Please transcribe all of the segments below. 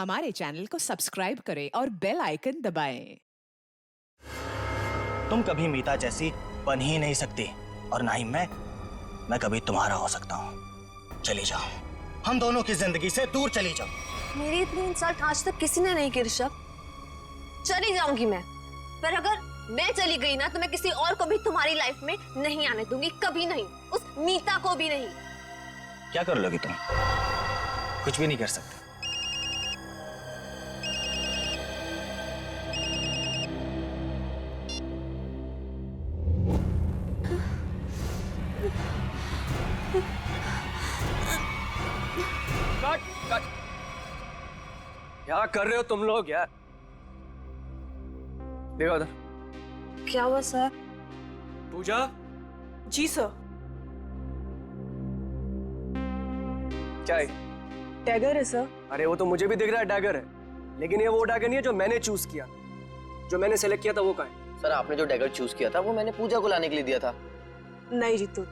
हमारे चैनल को सब्सक्राइब करें और बेल आइकन दबाएं। तुम कभी मीता जैसी बन ही नहीं सकती और ना ही मैं कभी तुम्हारा हो सकता हूँ। चली जाओ, हम दोनों की जिंदगी से दूर चली जाओ। मेरी इतनी इंसल्ट आज तक किसी ने नहीं की ऋषभ। चली जाऊंगी मैं, पर अगर मैं चली गई ना तो मैं किसी और को भी तुम्हारी लाइफ में नहीं आने दूंगी, कभी नहीं, उस मीता को भी नहीं। क्या कर लोगी तुम? कुछ भी नहीं कर सकते। Cut cut. क्या कर रहे हो तुम लोग यार? देखो उधर। क्या हुआ सर? पूजा। जी सर। क्या है? टैगर है सर। अरे वो तो मुझे भी दिख रहा है डैगर है, लेकिन ये वो डैगर नहीं है जो मैंने चूज किया। जो मैंने सेलेक्ट किया था वो कहाँ है? सर आपने जो डैगर चूज किया था वो मैंने पूजा को लाने के लिए दिया था। नहीं जीतू,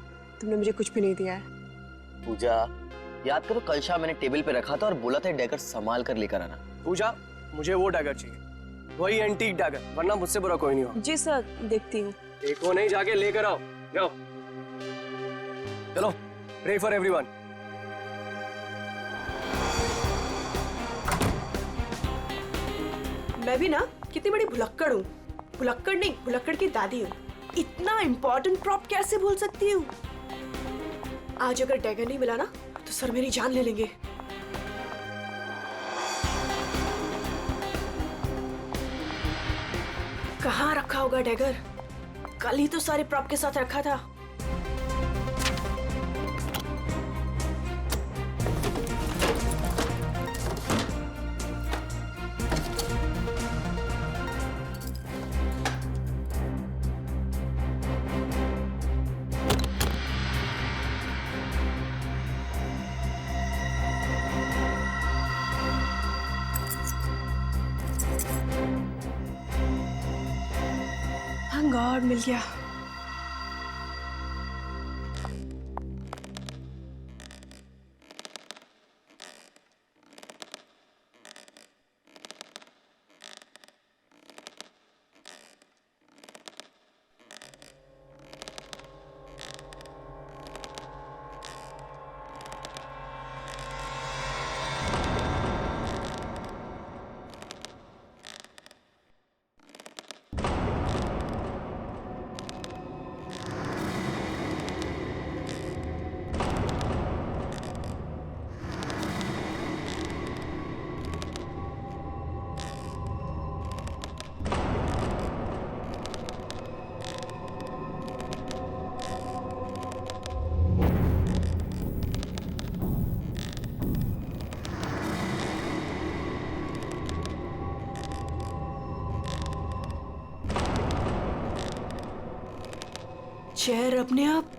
तुमने मुझे कुछ भी नहीं दिया है। पूजा, याद करो कल शाम मैंने टेबल पे रखा था और बोला था डैगर संभाल कर लेकर आना। पूजा, मुझे वो डैगर चाहिए, वही एंटीक डैगर, वरना मुझसे बुरा कोई नहीं होगा। जी सर, देखती हूँ। देखो नहीं, जाके लेकर आओ। जाओ चलो। Pray for everyone. मैं भी ना कितनी बड़ी भुलक्कड़ हूँ। भुलक्कड़ नहीं, भुलक्कड़ की दादी हूँ। इतना इम्पोर्टेंट प्रॉप कैसे भूल सकती हूँ? आज अगर डैगर नहीं मिला ना तो सर मेरी जान ले लेंगे। कहाँ रखा होगा डैगर? कल ही तो सारे प्रॉप के साथ रखा था। थैंक गॉड मिल गया। चेयर अपने आप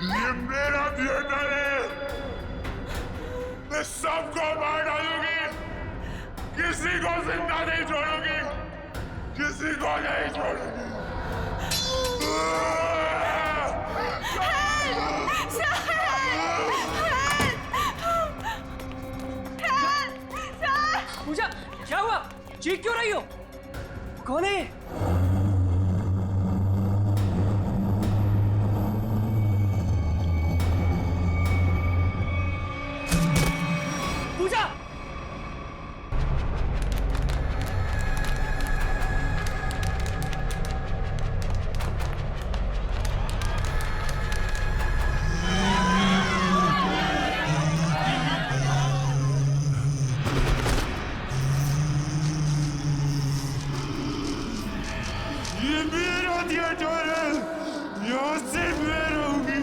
ये मेरा थिएटर है, मैं सबको मार डालूंगी, किसी को जिंदा नहीं छोड़ूंगी, किसी को नहीं छोड़ूंगी। पूजा, क्या हुआ? चीख क्यों रही हो? कौन है? पूजा! ये मेरा थिएटर है, यहाँ सिर्फ मैं रहूंगी।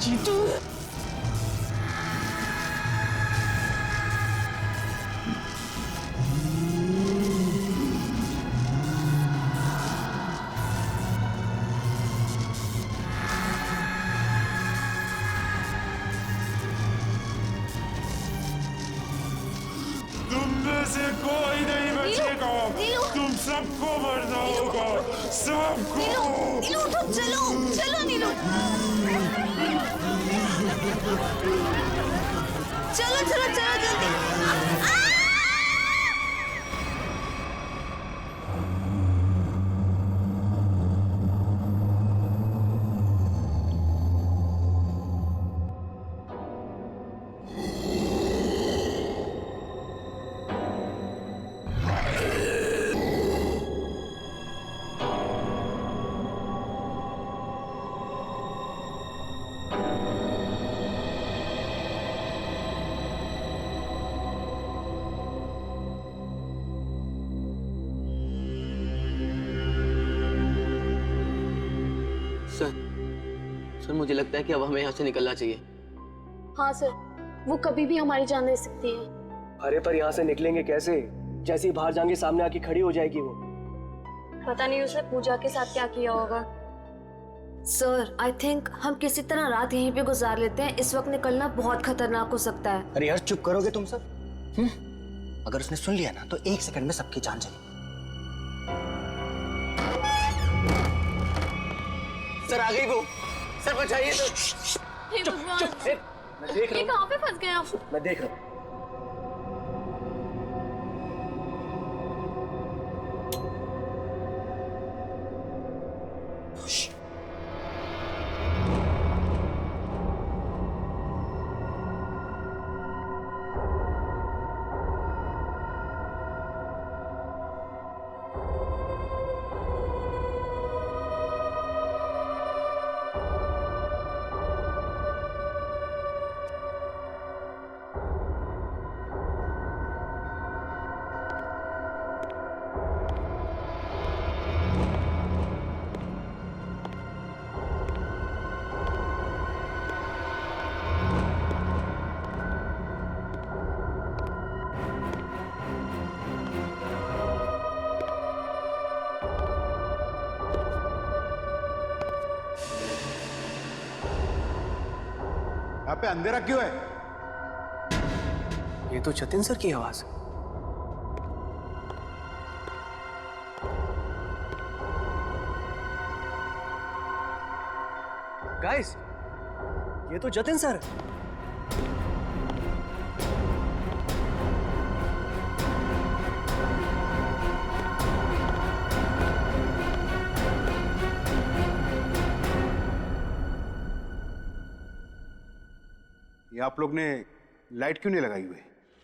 जीतू! तुम में से कोई नहीं बचेगा, नीलू! तुम सबको मरना होगा, सबको। नीलू उठो, चलो चलो नीलू, चलो चलो चलो जल्दी। सर मुझे लगता है कि अब हमें यहाँ से निकलना चाहिए। हाँ सर, वो कभी भी हमारी जान ले सकती है। अरे पर यहाँ से निकलेंगे कैसे? जैसे ही बाहर जाएंगे सामने आके खड़ी हो जाएगी वो। पता नहीं उसने पूजा के साथ क्या किया होगा। सर आई थिंक हम किसी तरह रात यहीं पे गुजार लेते हैं, इस वक्त निकलना बहुत खतरनाक हो सकता है। अरे यार चुप करोगे तुम सब? अगर उसने सुन लिया ना तो 1 सेकंड में सबकी जान चली। सर आ गई वो, सर बचाइए तो। हे भगवान, मैं देख ये रहा कहाँ पे फंस गए आप? हूँ, मैं देख रहा हूँ। यहाँ पे अंधेरा क्यों है? ये तो जतिन सर की आवाज है। गाइस, ये तो जतिन सर है। ये आप लोग ने लाइट क्यों नहीं लगाई हुई?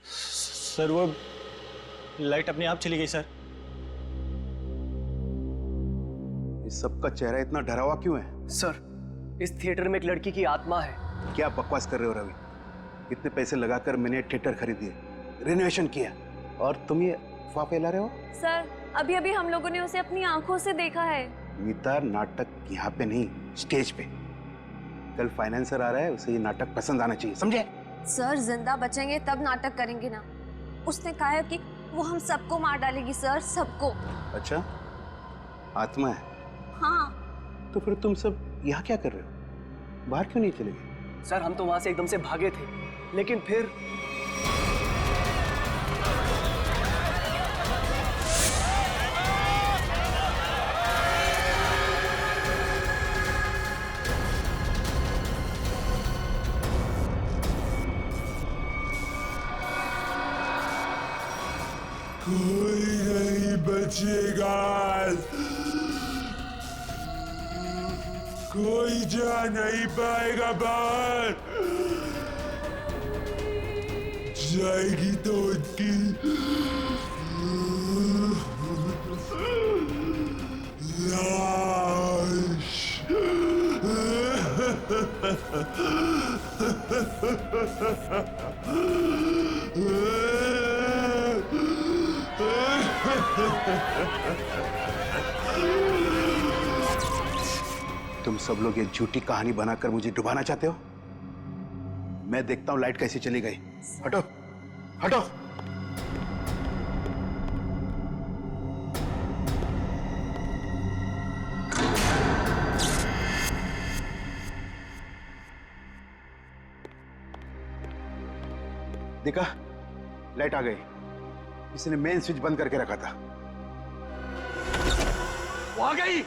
सर वो लाइट अपने आप चली गई सर। इस सबका चेहरा इतना डरा हुआ क्यों है? सर, इस थिएटर में एक लड़की की आत्मा है। क्या बकवास कर रहे हो रवि? इतने पैसे लगाकर मैंने थिएटर खरीदी, रेनोवेशन किया, और तुम ये अफवाह फैला रहे हो? सर, अभी अभी हम लोगों ने उसे अपनी आंखों से देखा है। मीता, नाटक यहाँ पे नहीं, स्टेज पे। कल फाइनेंसर आ रहा है, उसे ये नाटक पसंद आना चाहिए, समझे? सर जिंदा बचेंगे तब नाटक करेंगे ना। उसने कहा है कि वो हम सबको मार डालेगी सर, सबको। अच्छा, आत्मा है? हाँ। तो फिर तुम सब यहाँ क्या कर रहे हो? बाहर क्यों नहीं चले गए? सर हम तो वहां से एकदम से भागे थे, लेकिन फिर कोई नहीं बचेगा, कोई जा नहीं पाएगा बाहर। जाएगी तो उनकी लाश। तुम सब लोग ये झूठी कहानी बनाकर मुझे डुबाना चाहते हो? मैं देखता हूं लाइट कैसे चली गई। हटो, हटो। देखा, लाइट आ गई। इसने मेन स्विच बंद करके रखा था। वो आ गई,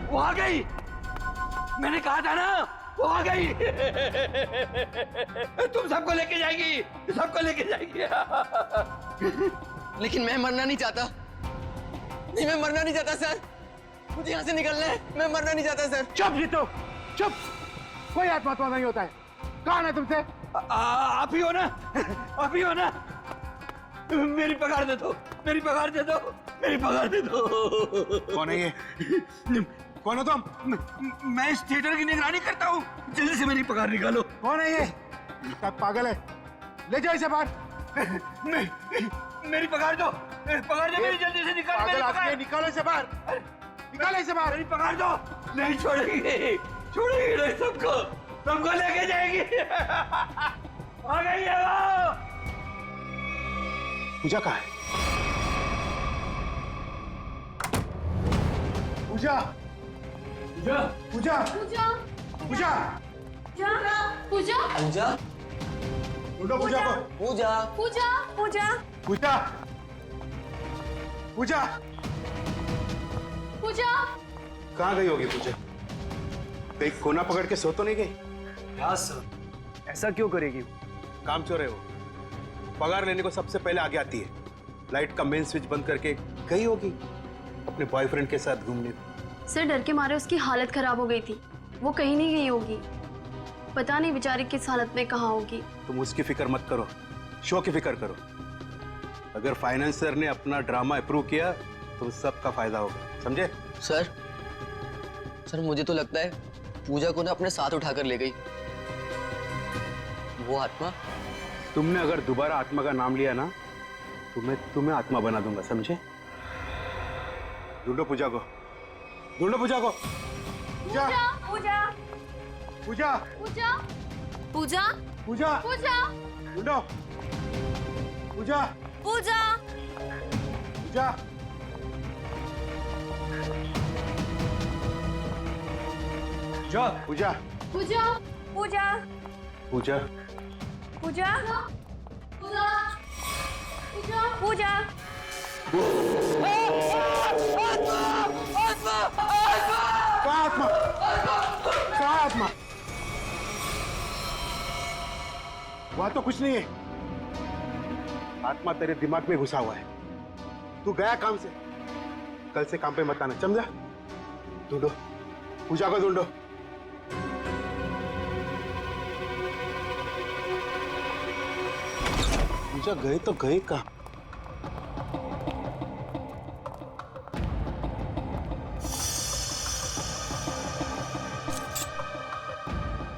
वो आ गई। मैंने कहा था ना, वो आ गई। तुम सबको लेके जाएगी, सबको लेके जाएगी। लेकिन मैं मरना नहीं चाहता। नहीं, मैं मरना नहीं चाहता सर। मुझे यहाँ से निकलना है। मैं मरना नहीं चाहता सर। चुप जीतो, चुप। कोई आत्मा नहीं होता है। कौन है तुमसे? आप ही हो ना, आप ही हो ना। मेरी पगार दे दो, मेरी पगार दे दो, मेरी पगार दे दो। कौन है ये? कौन हो तुम? मैं इस थिएटर की निगरानी करता हूँ। जल्दी से मेरी पगार निकालो। कौन है ये? पागल है, ले जाओ इसे बाहर। मेरी पगार दो, पगार दो मेरी, जल्दी से निकालो मेरी पगार। निकालो इसे बाहर, निकालो इसे बाहर। मेरी पगार दो। नहीं छोड़ेगी, छोड़ेगी नहीं सबको, सबको लेके जाएगी। आ गई है वो। पूजा कहाँ है? पूजा, पूजा, पूजा, पूजा पूजा, पूजा पूजा, ढूंढो पूजा को। पूजा, पूजा पूजा, पूजा, पूजा, पूजा कहाँ गई होगी पूजा? कहीं कोना पकड़ के सो तो नहीं गई? हाँ सर, ऐसा क्यों करेगी? काम चोर है वो। पगार लेने को सबसे पहले आगे आती है। लाइट का मेन स्विच बंद करके गई होगी अपने बॉयफ्रेंड के साथ घूमने। सर डर के मारे उसकी हालत खराब हो गई थी, वो कहीं नहीं गई होगी। पता नहीं बेचारी किस हालत में कहाँ होगी। तुम उसकी फिक्र मत करो, शो की फिक्र करो। अगर फाइनेंसर ने अपना ड्रामा अप्रूव किया तो सबका फायदा होगा, समझे? सर मुझे तो लगता है पूजा को ना अपने साथ उठाकर ले गई वो आत्मा। तुमने अगर दोबारा आत्मा का नाम लिया ना तो मैं तुम्हें आत्मा बना दूंगा, समझे? ढूंढो पूजा को, ढूंढो पूजा को। पूजा, पूजा, पूजा, पूजा पूजा, पूजा, पूजा ढूंढो पूजा, पूजा, पूजा। पूजा, पूजा पूजा, पूजा, पूजा, पूजा पूजा, कहाँ आत्मा? कहाँ आत्मा? वहां तो कुछ नहीं है। आत्मा तेरे दिमाग में घुसा हुआ है। तू गया काम से, कल से काम पे मत आना, समझा? ढूंढो पूजा को, ढूंढो। पूजा गए तो गए कहाँ?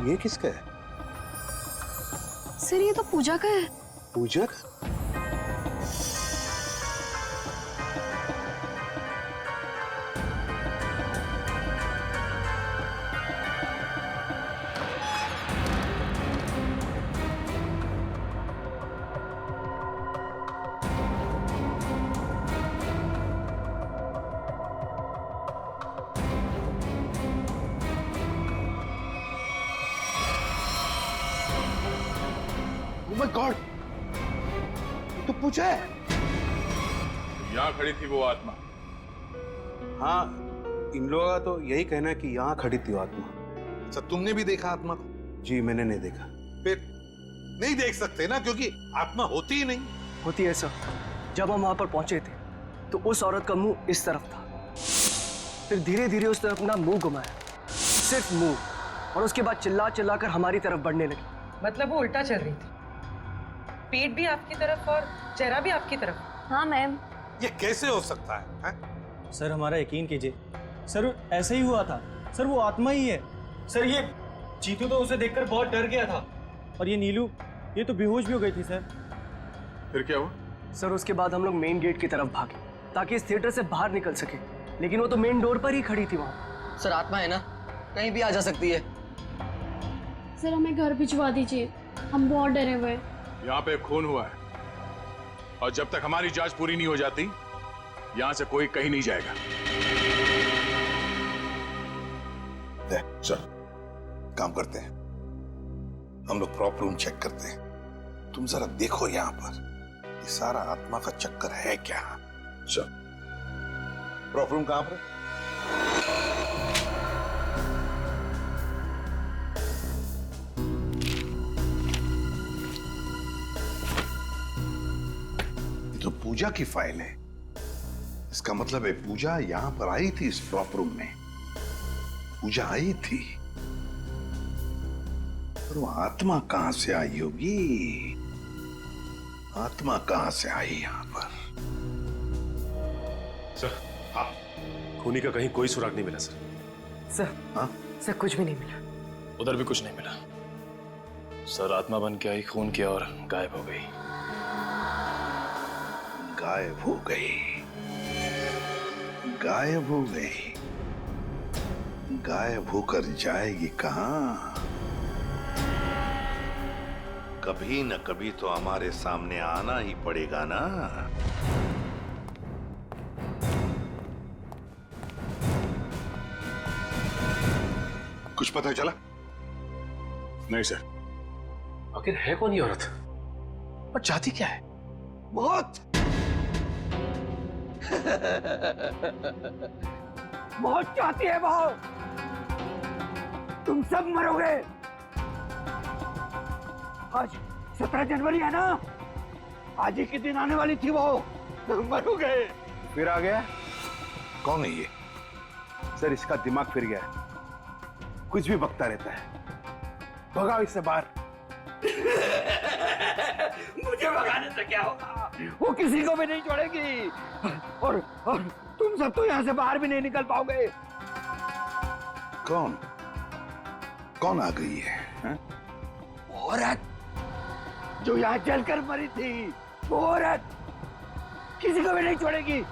ये किसका है? सर ये तो पूजा का है। पूजा का? तो पूछा है? यहाँ खड़ी थी वो आत्मा। हाँ, इन लोगों का तो यही कहना है कि यहाँ खड़ी थी वो आत्मा। अच्छा, तुमने भी देखा आत्मा को? जी मैंने नहीं देखा। फिर नहीं देख सकते ना, क्योंकि आत्मा होती ही नहीं। होती है सर। जब हम वहां पर पहुंचे थे तो उस औरत का मुंह इस तरफ था, फिर धीरे धीरे उसने अपना मुंह घुमाया, सिर्फ मुंह, और उसके बाद चिल्ला चिल्ला कर हमारी तरफ बढ़ने लगी। मतलब वो उल्टा चल रही थी, पेट भी आपकी तरफ और चेहरा भी आपकी तरफ। हाँ मैम। ये कैसे हो सकता है? सर हमारा यकीन कीजिए, सर ऐसे ही हुआ था। सर वो आत्मा ही है। सर ये चीतू तो उसे देखकर बहुत डर गया था, और ये नीलू ये तो बेहोश भी हो गई थी सर। फिर क्या हुआ? सर उसके बाद हम लोग मेन गेट की तरफ भागे ताकि इस थिएटर से बाहर निकल सके, लेकिन वो तो मेन डोर पर ही खड़ी थी वहां। सर आत्मा है ना, कहीं भी आ जा सकती है। सर हमें घर भिजवा दीजिए, हम बहुत डरे हुए हैं। यहाँ पे खून हुआ है, और जब तक हमारी जांच पूरी नहीं हो जाती यहाँ से कोई कहीं नहीं जाएगा। चल काम करते हैं, हम लोग प्रॉप रूम चेक करते हैं। तुम जरा देखो यहाँ पर ये सारा आत्मा का चक्कर है क्या। चल, प्रॉप रूम कहां पर है? ये तो पूजा की फाइल है। इसका मतलब है पूजा यहां पर आई थी इस प्रॉप रूम में। पूजा आई थी, पर वो आत्मा कहां से आई होगी? आत्मा कहां से आई यहां पर? सर, हाँ, खूनी का कहीं कोई सुराग नहीं मिला सर। सर, हाँ? सर कुछ भी नहीं मिला। उधर भी कुछ नहीं मिला सर। आत्मा बन के आई, खून किया और गायब हो गई। गायब हो गई, गायब हो गई। गायब होकर जाएगी कहां? कभी न कभी तो हमारे सामने आना ही पड़ेगा ना। कुछ पता चला? नहीं सर। आखिर है कौन ये औरत और चाहती क्या है? बहुत बहुत चाहती है वो। तुम सब मरोगे। आज 17 जनवरी है ना, आज ही के दिन आने वाली थी वो। मरोगे। फिर आ गया। कौन है ये? सर इसका दिमाग फिर गया है, कुछ भी बकता रहता है। भगाओ इससे बाहर। मुझे भगाने से क्या होगा? वो किसी को भी नहीं छोड़ेगी, और तुम सब तो यहाँ से बाहर भी नहीं निकल पाओगे। कौन कौन आ गई है? औरत जो यहाँ जलकर मरी थी, वो औरत किसी को भी नहीं छोड़ेगी।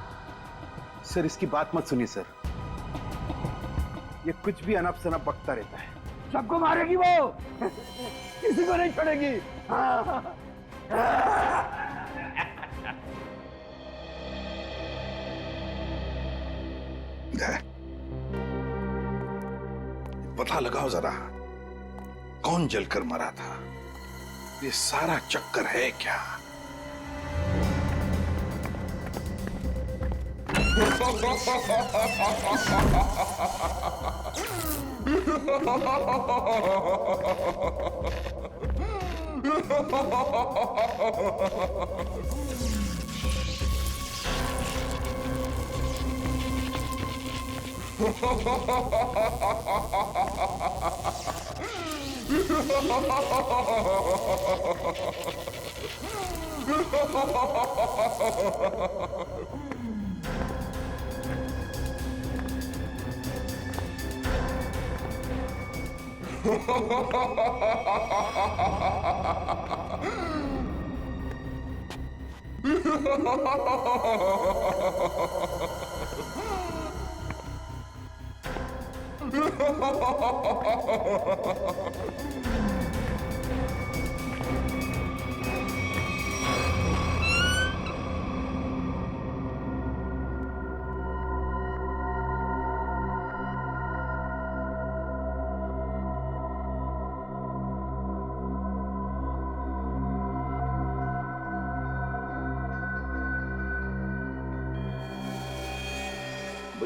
सर इसकी बात मत सुनिए सर, ये कुछ भी अनप शनप बकता रहता है। सबको मारेगी वो, किसी को नहीं छोड़ेगी। पता लगाओ जरा, कौन जलकर मरा था? ये सारा चक्कर है क्या?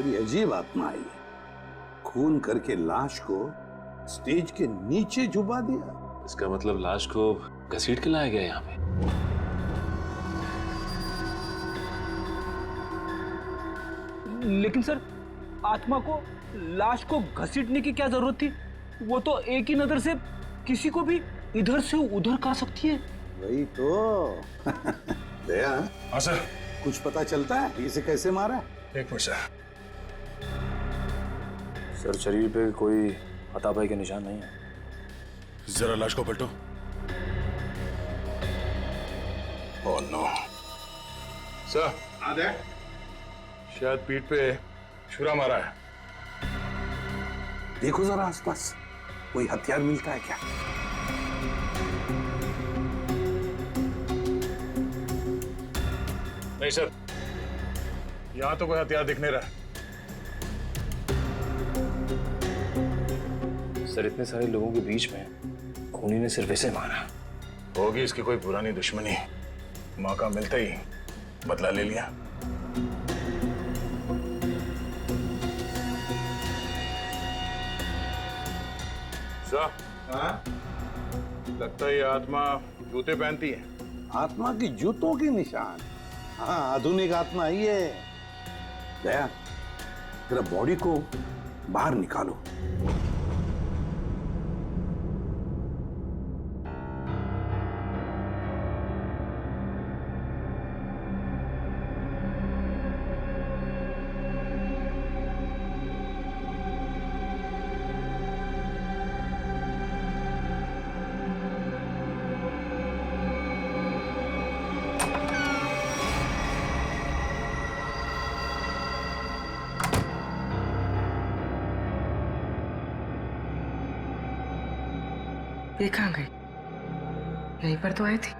बड़ी अजीब आत्मा आई है। खून करके लाश को स्टेज के नीचे छुपा दिया। इसका मतलब लाश को घसीट के लाया गया यहाँ पे। लेकिन सर, आत्मा को लाश को घसीटने की क्या जरूरत थी? वो तो एक ही नजर से किसी को भी इधर से उधर कर सकती है। वही तो। दया, हाँ सर। कुछ पता चलता है इसे कैसे मारा? एक मिनट सर। सर, शरीर पे कोई हाथापाई के निशान नहीं है। जरा लाश को पलटो। Oh no sir. हाँ दे। शायद पीठ पे छुरा मारा है। देखो जरा आसपास कोई हथियार मिलता है क्या? नहीं सर, यहां तो कोई हथियार दिख नहीं रहा। सर, इतने सारे लोगों के बीच में खूनी ने सिर्फ ऐसे मारा। होगी इसकी कोई पुरानी दुश्मनी। मौका मिलते ही बदला ले लिया। सर, हाँ? लगता है ये आत्मा जूते पहनती है। आत्मा की जूतों के निशान। हाँ, आधुनिक आत्मा ही है। दया, जरा बॉडी को बाहर निकालो। ये कहाँ गई? यहीं पर तो आई थी।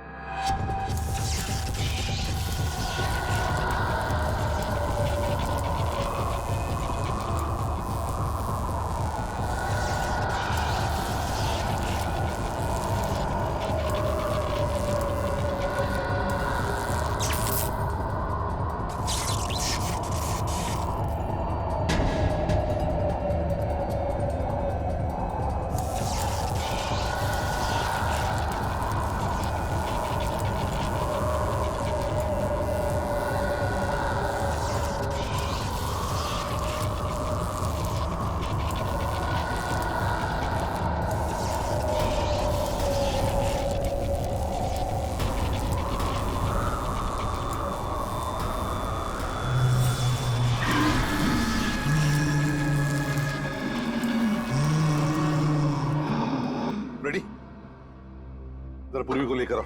रेडी? जरा पूर्वी को लेकर आओ।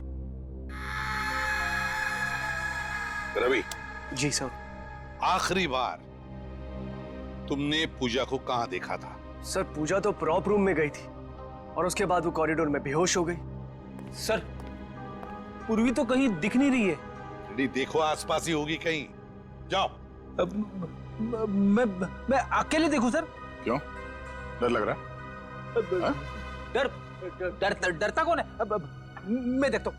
रवि। जी सर। आखिरी बार तुमने पूजा को कहां देखा था? सर, पूजा तो प्रॉप रूम में गई थी और उसके बाद वो कॉरिडोर में बेहोश हो गई। सर, पूर्वी तो कहीं दिख नहीं रही है। रेडी, देखो आसपास ही होगी कहीं। जाओ। मैं अकेले देखूं सर? क्यों? डर लग रहा है? डरता कौन है? मैं देखता हूं।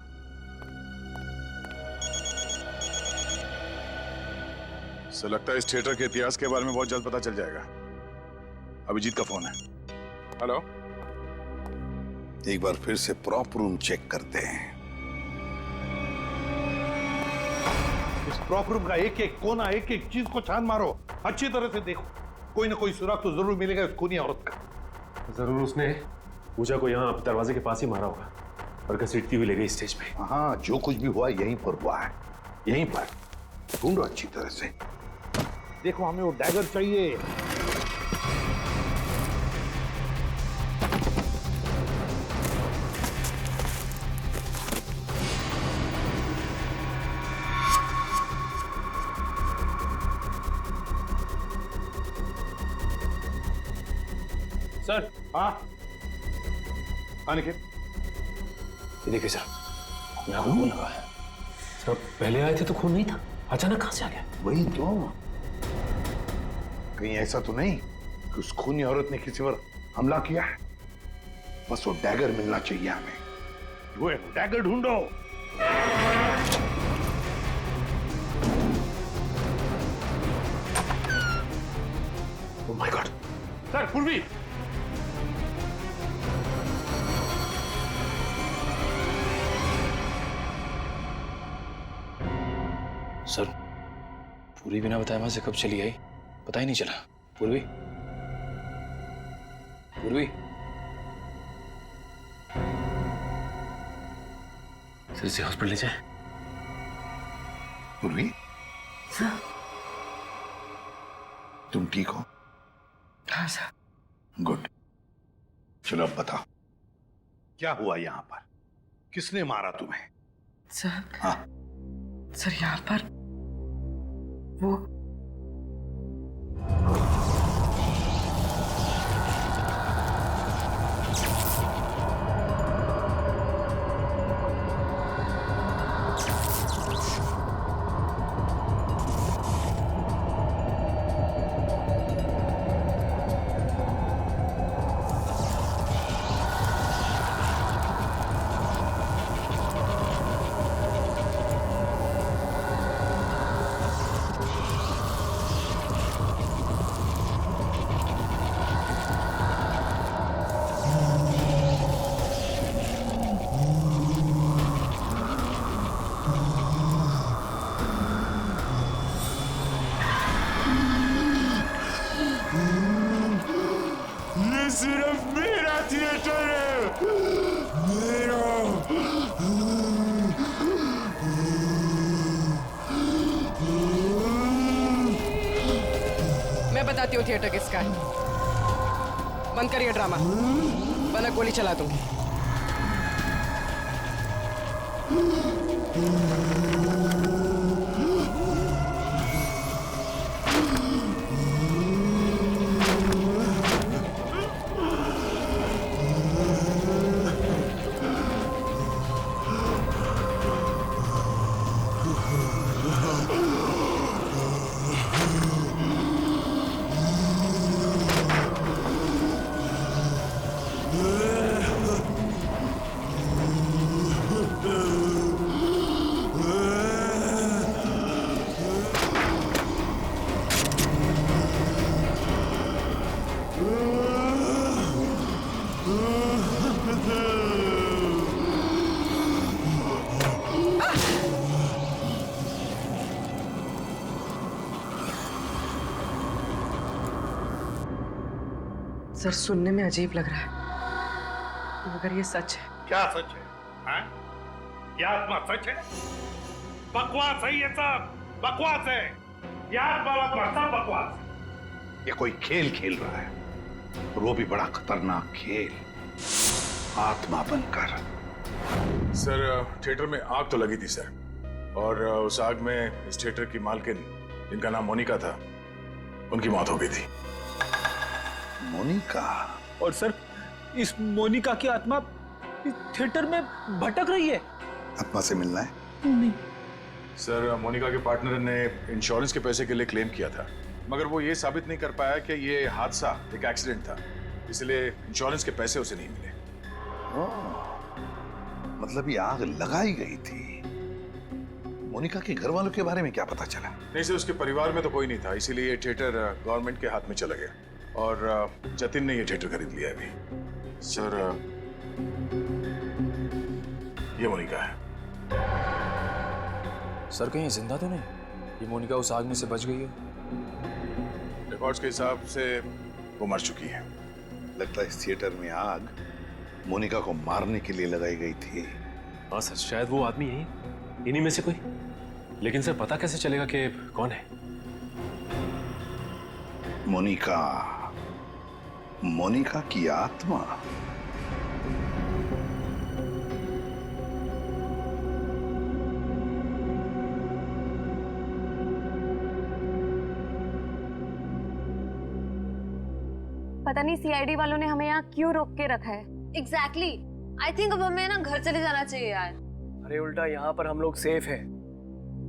सर, लगता है इस थिएटर के इतिहास के बारे में बहुत जल्द पता चल जाएगा। अभिजीत का फोन है। हेलो। एक बार फिर से प्रॉप रूम चेक करते हैं। इस प्रॉप रूम का एक एक कोना, एक एक चीज को छान मारो, अच्छी तरह से देखो। कोई ना कोई सुराग तो जरूर मिलेगा उस खूनी औरत का। जरूर उसने पूजा को यहाँ दरवाजे के पास ही मारा होगा और घसीटती हुई ले गई स्टेज पे। हाँ, जो कुछ भी हुआ यहीं पर हुआ है। यहीं पर ढूंढो अच्छी तरह से। देखो, हमें वो डैगर चाहिए। सर। हाँ, अनिकेत। ये देखिए सर, मैं आपको खून लगा है। सर, पहले आए थे तो खून नहीं था, अचानक कहां से आ गया? वही तो। कहीं ऐसा तो नहीं कि उस खूनी औरत ने किसी पर हमला किया है? बस वो डैगर मिलना चाहिए हमें। वो डैगर ढूंढो। पूर्वी। सर, पूरी बिना बताए वहां से कब चली आई पता ही नहीं चला। पूर्वी, पूर्वी, सर इसे हॉस्पिटल ले जाए। पूर्वी, तुम ठीक हो? हाँ सर। गुड। चलो अब बताओ, क्या हुआ यहाँ पर? किसने मारा तुम्हें? सर, हाँ, सर यहाँ पर वो सिर्फ मेरा थिएटर है, मेरा। मैं बताती हूँ थिएटर किसका है। बंद करिए ड्रामा, वरना गोली चला दूंगी। सर, सुनने में अजीब लग रहा है, मगर ये सच है। क्या सच है? हाँ? ये आत्मा सच है? बकवास है ये सब, बकवास है। ये आत्मा सब बकवास है। ये कोई खेल खेल रहा है, और वो भी बड़ा खतरनाक खेल, आत्मा बनकर। सर, थिएटर में आग तो लगी थी सर, और उस आग में इस थिएटर की मालकिन, जिनका नाम मोनिका था, उनकी मौत हो गई थी। मोनिका? और सर, इस मोनिका की आत्मा इस थिएटर में भटक रही है। आत्मा से मिलना है? नहीं सर, मोनिका के पार्टनर ने इंश्योरेंस के पैसे के लिए क्लेम किया था, मगर वो ये साबित नहीं कर पाया कि ये हादसा एक एक्सीडेंट था, इसलिए इंश्योरेंस के पैसे उसे नहीं मिले। मतलब ये आग लगाई गई थी। मोनिका के घर वालों के बारे में क्या पता चला? नहीं सर, उसके परिवार में तो कोई नहीं था, इसीलिए ये थिएटर गवर्नमेंट के हाथ में चला गया, और जतिन ने ये थिएटर खरीद लिया अभी। सर, ये मोनिका है। सर, कहीं जिंदा तो नहीं? ये मोनिका उस आग में से बच गई है? रिकॉर्ड्स के हिसाब से वो मर चुकी है। लगता है इस थिएटर में आग मोनिका को मारने के लिए लगाई गई थी। हाँ सर, शायद वो आदमी यही, इन्हीं में से कोई। लेकिन सर, पता कैसे चलेगा कि कौन है? मोनिका, मोनिका की आत्मा। पता नहीं सीआईडी वालों ने हमें यहाँ क्यों रोक के रखा है। एग्जैक्टली। आई थिंक अब हमें ना घर चले जाना चाहिए यार। अरे उल्टा, यहाँ पर हम लोग सेफ हैं।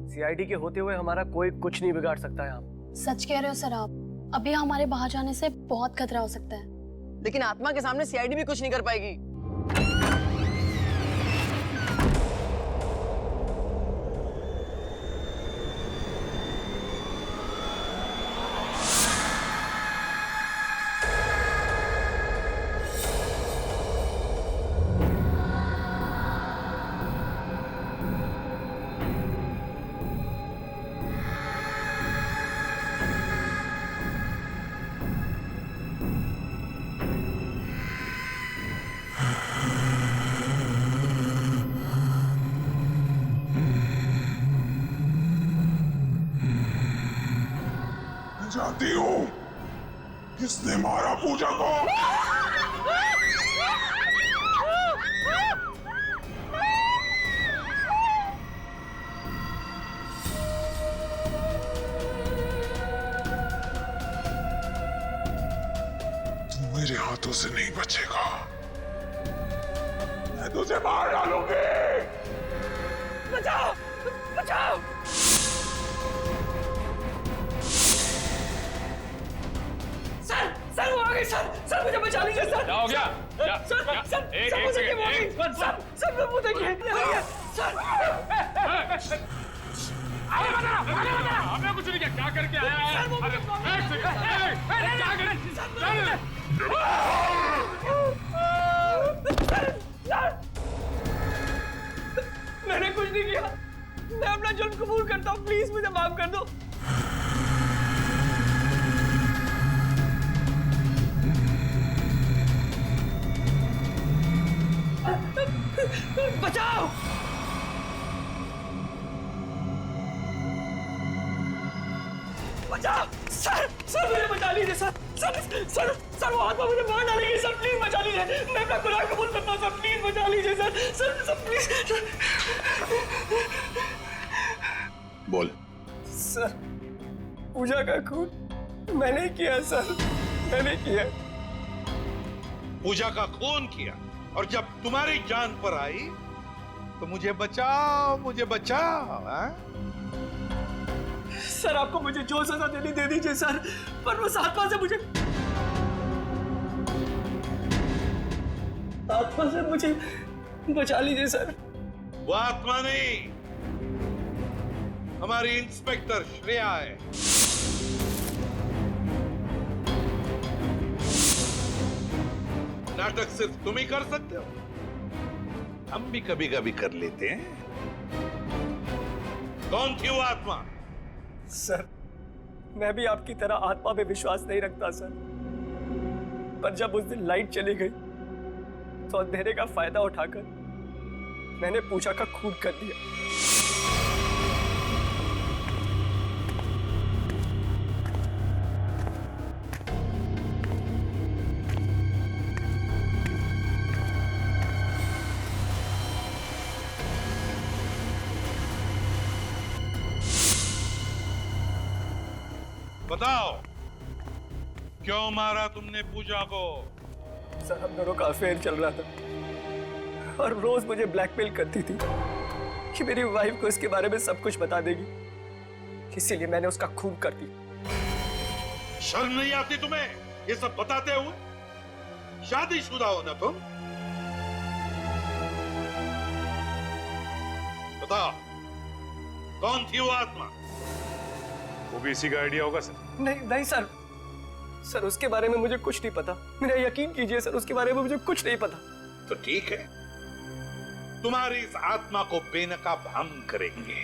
सीआईडी के होते हुए हमारा कोई कुछ नहीं बिगाड़ सकता है। हम सच कह रहे हो सर आप, अभी हमारे बाहर जाने से बहुत खतरा हो सकता है। लेकिन आत्मा के सामने सीआईडी भी कुछ नहीं कर पाएगी। जानती हूँ किसने मारा पूजा को? तू मेरे हाथों से नहीं बचेगा। मैं तुझे मार डालूंगी। बचाओ बचाओ। सर वो आ गई सर मुझे बचा लीजिए सर। क्या हो गया? सर मुझे क्या हो गई? सर वो देखिए सर। हमें कुछ नहीं किया, क्या करके आया है? क्या मैंने कुछ नहीं किया। मैं अपना जुर्म कबूल करता हूँ, प्लीज मुझे माफ कर दो। बचाओ। बचाओ सर मुझे बचा लीजिए सर वो आत्मा मुझे मार डालेगी सर, प्लीज बचा लीजिए। मैं अपना गुनाह कबूल करता हूँ सर, प्लीज बचा लीजिए सर प्लीज। बोल। सर पूजा का खून मैंने किया सर, मैंने किया। पूजा का खून किया और जब तुम्हारी जान पर आई तो मुझे बचाओ हाँ? सर आपको मुझे जो सजा देनी दे दीजिए सर, पर उस आत्मा से मुझे बचा लीजिए सर। वो आत्मा नहीं, हमारी इंस्पेक्टर श्रेया है। नाटक सिर्फ तुम ही कर सकते हो, हम भी कभी कभी कर लेते हैं। कौन थी वो आत्मा? सर मैं भी आपकी तरह आत्मा पे विश्वास नहीं रखता सर, पर जब उस दिन लाइट चली गई तो अंधेरे का फायदा उठाकर मैंने पूजा का खून कर दिया। बताओ क्यों मारा तुमने पूजा को? सर हम दोनों का अफेयर चल रहा था और रोज मुझे ब्लैकमेल करती थी कि मेरी वाइफ को इसके बारे में सब कुछ बता देगी, इसीलिए मैंने उसका खून कर दिया। शर्म नहीं आती तुम्हें ये सब बताते हुए? शादीशुदा हो ना तुम? बताओ कौन थी वो आत्मा? वो भी इसी का आइडिया होगा सर। नहीं सर उसके बारे में मुझे कुछ नहीं पता। मेरा यकीन कीजिए सर, उसके बारे में मुझे कुछ नहीं पता। तो ठीक है, तुम्हारी इस आत्मा को बेनकाब हम करेंगे।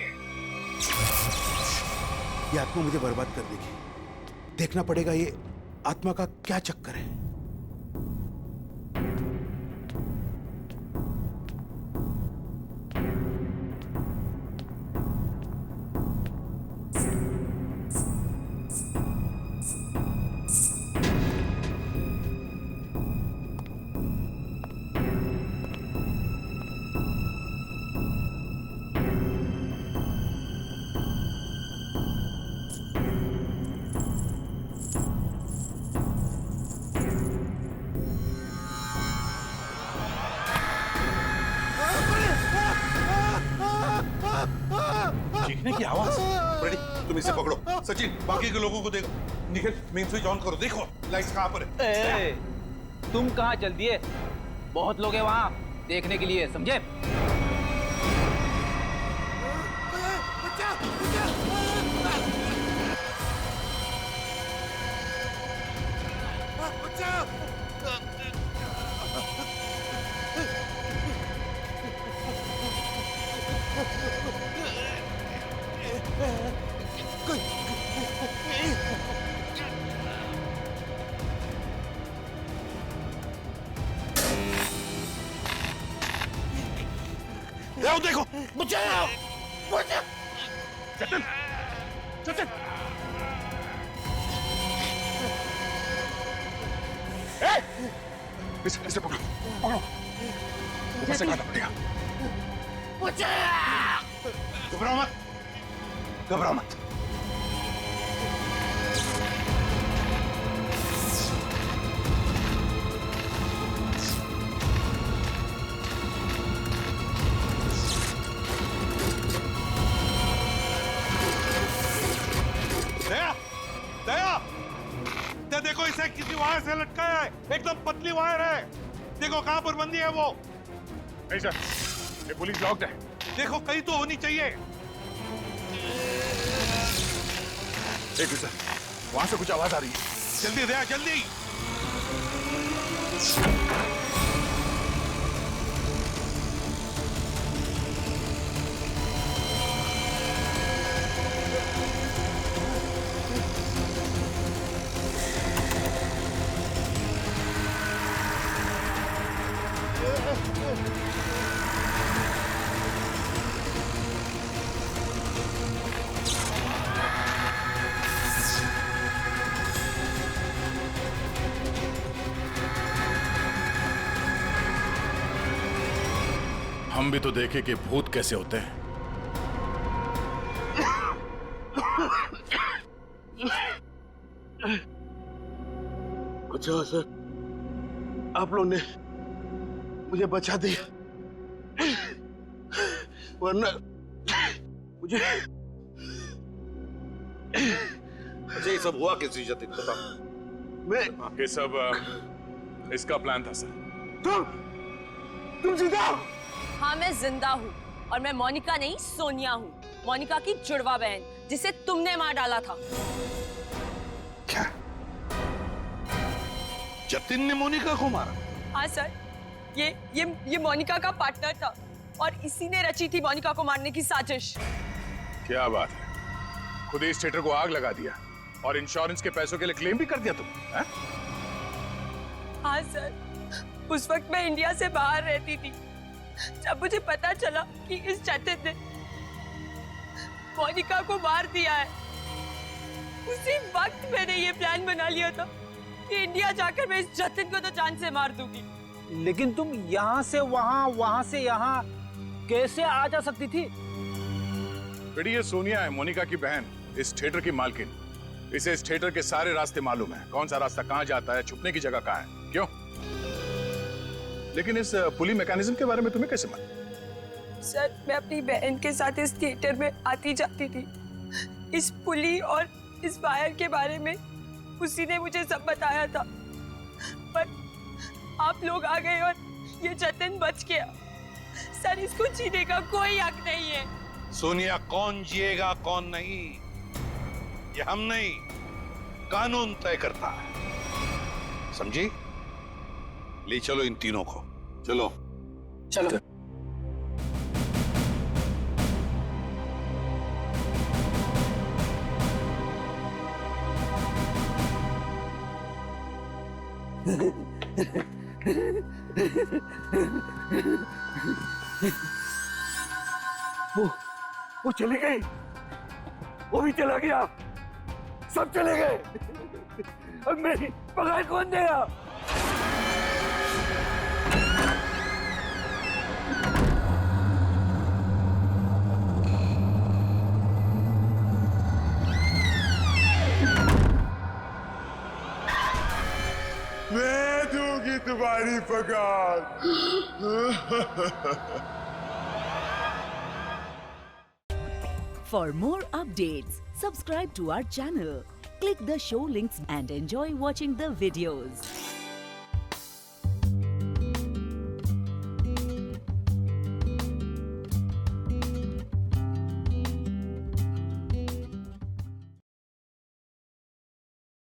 ये आत्मा मुझे बर्बाद कर देगी। देखना पड़ेगा ये आत्मा का क्या चक्कर है। चीखने की आवाज। रेडी, तुम इसे पकड़ो। सचिन बाकी के लोगों को देखो। निखिल मेन स्विच ऑन करो, देखो लाइट्स कहां पर है। तुम कहाँ चल दिए? बहुत लोग हैं वहाँ देखने के लिए, समझे? देखो बचाओ, बचाओ। सचिन, सचिन। घबराओ मत। दया, दया, देखो इसे किसी वायर से लटकाया है, एकदम पतली वायर है। देखो कहां पर बंदी है वो। नहीं सर, ये पुलिस लॉक्ड है। देखो कहीं तो होनी चाहिए। एक सर, वहां से कुछ आवाज आ रही है। जल्दी दया, जल्दी। हम भी तो देखे कि भूत कैसे होते हैं। अच्छा सर, आप लोग ने मुझे बचा दिया, वरना मुझे। अच्छा ये सब हुआ किस जतिन, बताओ। मैं ये सब इसका प्लान था सर। तुम जिंदा हो? हाँ मैं जिंदा हूँ और मैं मोनिका नहीं सोनिया हूँ, मोनिका की जुड़वा बहन जिसे तुमने मार डाला था। क्या जतिन ने मोनिका को मारा? हाँ सर, ये मोनिका का पार्टनर था और इसी ने रची थी मोनिका को मारने की साजिश। क्या बात है, खुद ही इस थिएटर को आग लगा दिया और इंश्योरेंस के पैसों के लिए क्लेम भी कर दिया तुम, हैं? हाँ सर, उस वक्त मैं इंडिया से बाहर रहती थी। जब मुझे पता चला कि इस जतिन ने मोनिका को मार दिया है, उसी वक्त मैंने ये प्लान बना लिया था कि इंडिया जाकर मैं इस जतिन को तो जान से मार दूंगी। लेकिन तुम यहाँ से वहाँ, वहाँ से यहाँ कैसे आ जा सकती थी? बेटी ये सोनिया है, मोनिका की बहन, इस थिएटर की मालकिन। इसे इस थिएटर के सारे रास्ते मालूम है, कौन सा रास्ता कहाँ जाता है, छुपने की जगह कहाँ है। क्यों? लेकिन इस पुली मैकेनिज्म के बारे में तुम्हें कैसे मालूम? सर मैं अपनी बहन के साथ इस थिएटर में आती जाती थी। इस पुली और इस वायर के बारे में उसी ने मुझे सब बताया था, पर आप लोग आ गए और ये जतिन बच गया। सर इसको जीने का कोई हक नहीं है। सोनिया, कौन जिएगा कौन नहीं ये हम नहीं, कानून तय करता है, समझी? ले चलो इन तीनों को, चलो चलो। वो चले गए, वो भी चला गया, सब चले गए। अब मेरी पगार कौन देगा? मैं दूंगी तुम्हारी पगार। For more updates, subscribe to our channel, click the show links and enjoy watching the videos.